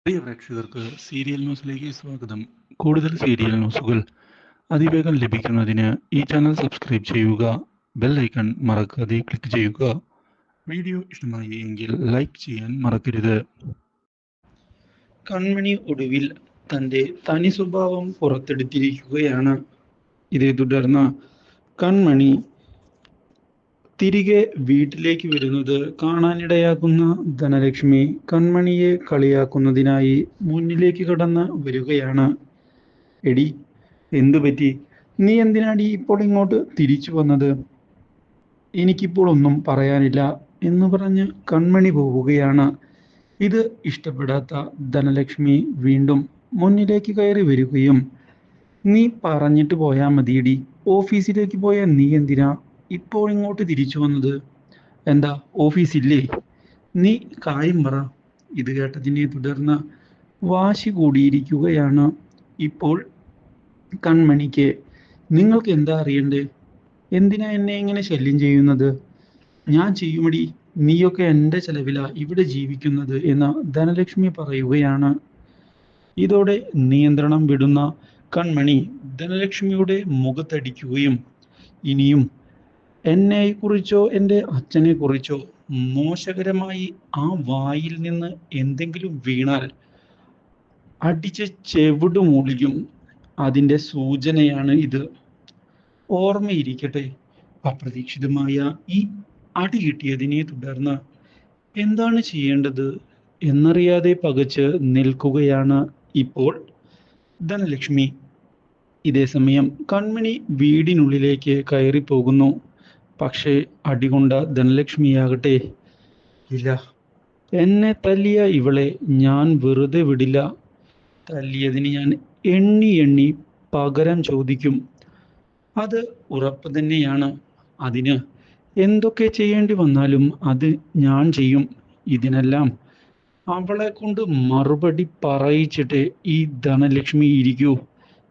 പ്രിയ പ്രേക്ഷകർക്ക് സീരിയൽ ന്യൂസിലേക്ക് സ്വാഗതം. കൂടുതൽ സീരിയൽ ന്യൂസുകൾ അതിവേഗം ലഭിക്കുന്നതിന് ഈ ചാനൽ സബ്സ്ക്രൈബ് ചെയ്യുക. ബെൽ ഐക്കൺ മറക്കാതെ ക്ലിക്ക് ചെയ്യുക. വീഡിയോ ഇഷ്ടമായി എങ്കിൽ ലൈക്ക് ചെയ്യാൻ മറക്കരുത്. കൺമണി ഒടുവിൽ തൻ്റെ തനി സ്വഭാവം പുറത്തെടുത്തിരിക്കുകയാണ്. ഇതേ തുടർന്ന് കൺമണി തിരികെ വീട്ടിലേക്ക് വരുന്നത് കാണാനിടയാക്കുന്ന ധനലക്ഷ്മി കൺമണിയെ കളിയാക്കുന്നതിനായി മുന്നിലേക്ക് കടന്ന് വരികയാണ്. എടി, എന്തു പറ്റി? നീ എന്തിനാടി ഇപ്പോൾ ഇങ്ങോട്ട് തിരിച്ചു വന്നത്? എനിക്കിപ്പോൾ ഒന്നും പറയാനില്ല എന്ന് പറഞ്ഞ് കൺമണി പോവുകയാണ്. ഇത് ഇഷ്ടപ്പെടാത്ത ധനലക്ഷ്മി വീണ്ടും മുന്നിലേക്ക് കയറി വരികയും, നീ പറഞ്ഞിട്ട് പോയാൽ മതിയടി, ഓഫീസിലേക്ക് പോയ നീ എന്തിനാ ഇപ്പോൾ ഇങ്ങോട്ട് തിരിച്ചു വന്നത്? എന്താ ഓഫീസില്ലേ? നീ കാര്യം പറ. ഇത് കേട്ടതിനെ തുടർന്ന് വാശി കൂടിയിരിക്കുകയാണ് ഇപ്പോൾ കൺമണിക്ക്. നിങ്ങൾക്ക് എന്താ അറിയണ്ടേ? എന്തിനാ എന്നെ ഇങ്ങനെ ശല്യം ചെയ്യുന്നത്? ഞാൻ ചെയ്യുമടി, നീയൊക്കെ എൻ്റെ ചെലവിലാ ഇവിടെ ജീവിക്കുന്നത് എന്ന് ധനലക്ഷ്മി പറയുകയാണ്. ഇതോടെ നിയന്ത്രണം വിടുന്ന കൺമണി ധനലക്ഷ്മിയുടെ മുഖത്തടിക്കുകയും, ഇനിയും എന്നെക്കുറിച്ചോ എൻ്റെ അച്ഛനെ കുറിച്ചോ മോശകരമായി ആ വായിൽ നിന്ന് എന്തെങ്കിലും വീണാൽ അടിച്ച് ചെവിട് മൂളിക്കും, അതിൻ്റെ സൂചനയാണ് ഇത്. ഓർമ്മയിരിക്കട്ടെ. അപ്രതീക്ഷിതമായ ഈ അടി കിട്ടിയതിനെ തുടർന്ന് എന്താണ് ചെയ്യേണ്ടത് എന്നറിയാതെ പകച്ച് നിൽക്കുകയാണ് ഇപ്പോൾ ധനലക്ഷ്മി. ഇതേ സമയം കൺമണി വീടിനുള്ളിലേക്ക് കയറി പോകുന്നു. പക്ഷേ അടികൊണ്ട ധനലക്ഷ്മിയാകട്ടെ, ഇല്ല, എന്നെ തല്ലിയ ഇവളെ ഞാൻ വെറുതെ വിടില്ല. തല്ലിയതിന് ഞാൻ എണ്ണി എണ്ണി പകരം ചോദിക്കും. അത് ഉറപ്പ് തന്നെയാണ്. അതിന് എന്തൊക്കെ ചെയ്യേണ്ടി വന്നാലും അത് ഞാൻ ചെയ്യും. ഇതിനെല്ലാം അവളെ കൊണ്ട് മറുപടി പറയിച്ചിട്ട് ഈ ധനലക്ഷ്മി ഇരിക്കൂ,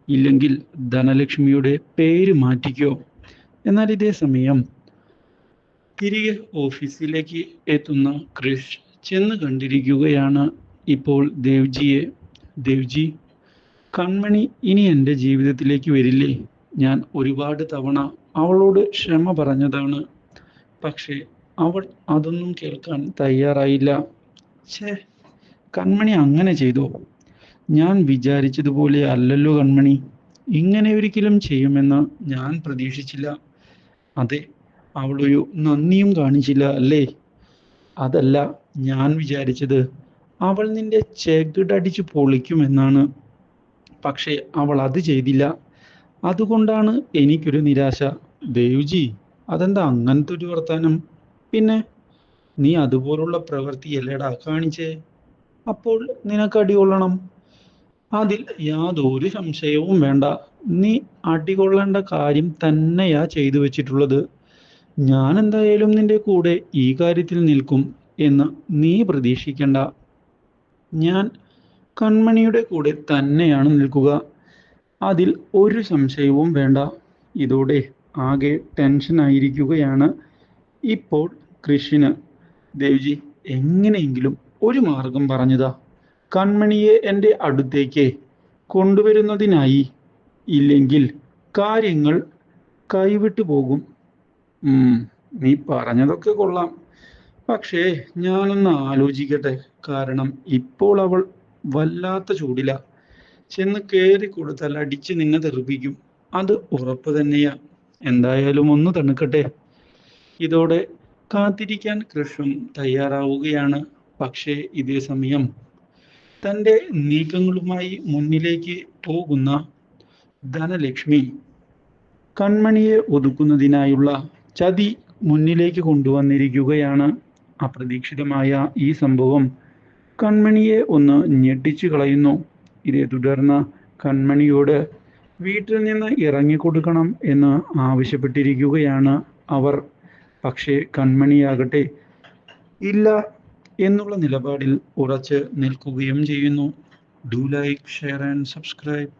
ഇല്ലെങ്കിൽ ധനലക്ഷ്മിയുടെ പേര് മാറ്റിക്കോ. എന്നാൽ ഇതേ സമയം തിരികെ ഓഫീസിലേക്ക് എത്തുന്ന ക്രിഷ് ചെന്ന് കണ്ടിരിക്കുകയാണ് ഇപ്പോൾ ദേവ്ജിയെ. ദേവ്ജി, കൺമണി ഇനി എൻ്റെ ജീവിതത്തിലേക്ക് വരില്ലേ? ഞാൻ ഒരുപാട് തവണ അവളോട് ക്ഷമ പറഞ്ഞതാണ്. പക്ഷേ അവൾ അതൊന്നും കേൾക്കാൻ തയ്യാറായില്ല. ഛേ, കൺമണി അങ്ങനെ ചെയ്തോ? ഞാൻ വിചാരിച്ചതുപോലെ അല്ലല്ലോ കൺമണി. ഇങ്ങനെ ഒരിക്കലും ചെയ്യുമെന്ന് ഞാൻ പ്രതീക്ഷിച്ചില്ല. അതെ, അവളൊരു നന്ദിയും കാണിച്ചില്ല അല്ലേ? അതല്ല ഞാൻ വിചാരിച്ചത്, അവൾ നിന്റെ ചെകിടടിച്ചു പൊളിക്കുമെന്നാണ്. പക്ഷേ അവൾ അത് ചെയ്തില്ല. അതുകൊണ്ടാണ് എനിക്കൊരു നിരാശ. ദേവ്ജി, അതെന്താ അങ്ങനത്തെ ഒരു വർത്താനം? പിന്നെ നീ അതുപോലുള്ള പ്രവൃത്തിയല്ലേടാ കാണിച്ചേ. അപ്പോൾ നിനക്ക് അടികൊള്ളണം, അതിൽ യാതൊരു സംശയവും വേണ്ട. നീ അടികൊള്ളേണ്ട കാര്യം തന്നെയാ ചെയ്തു വെച്ചിട്ടുള്ളത്. ഞാൻ എന്തായാലും നിന്റെ കൂടെ ഈ കാര്യത്തിൽ നിൽക്കും എന്ന് നീ പ്രതീക്ഷിക്കണ്ട. ഞാൻ കൺമണിയുടെ കൂടെ തന്നെയാണ് നിൽക്കുക, അതിൽ ഒരു സംശയവും വേണ്ട. ഇതോടെ ആകെ ടെൻഷനായിരിക്കുകയാണ് ഇപ്പോൾ കൃഷിന്. ദേവ്ജി, എങ്ങനെയെങ്കിലും ഒരു മാർഗം പറഞ്ഞതാ, കൺമണിയെ എൻ്റെ അടുത്തേക്ക് കൊണ്ടുവരുന്നതിനായി. ഇല്ലെങ്കിൽ കാര്യങ്ങൾ കൈവിട്ടു പോകും. നീ പറഞ്ഞതൊക്കെ കൊള്ളാം, പക്ഷേ ഞാനൊന്ന് ആലോചിക്കട്ടെ. കാരണം ഇപ്പോൾ അവൾ വല്ലാത്ത ചൂടില. ചെന്ന് കയറി കൊടുത്താൽ അടിച്ച് നിന്നെ തെറിപ്പിക്കും, അത് ഉറപ്പ് തന്നെയാ. എന്തായാലും ഒന്ന് തണുക്കട്ടെ. ഇതോടെ കാത്തിരിക്കാൻ കൃഷ്ണൻ തയ്യാറാവുകയാണ്. പക്ഷേ ഇതേ സമയം തൻ്റെ നീക്കങ്ങളുമായി മുന്നിലേക്ക് പോകുന്ന ധനലക്ഷ്മി കൺമണിയെ ഒതുക്കുന്നതിനായുള്ള ചതി മുന്നിലേക്ക് കൊണ്ടുവന്നിരിക്കുകയാണ്. അപ്രതീക്ഷിതമായ ഈ സംഭവം കൺമണിയെ ഒന്ന് ഞെട്ടിച്ചു കളയുന്നു. ഇതേ തുടർന്ന് കൺമണിയോട് വീട്ടിൽ നിന്ന് ഇറങ്ങിക്കൊടുക്കണം എന്ന് ആവശ്യപ്പെട്ടിരിക്കുകയാണ് അവർ. പക്ഷേ കൺമണിയാകട്ടെ ഇല്ല എന്നുള്ള നിലപാടിൽ ഉറച്ച് നിൽക്കുകയും ചെയ്യുന്നു. Do like, share and subscribe.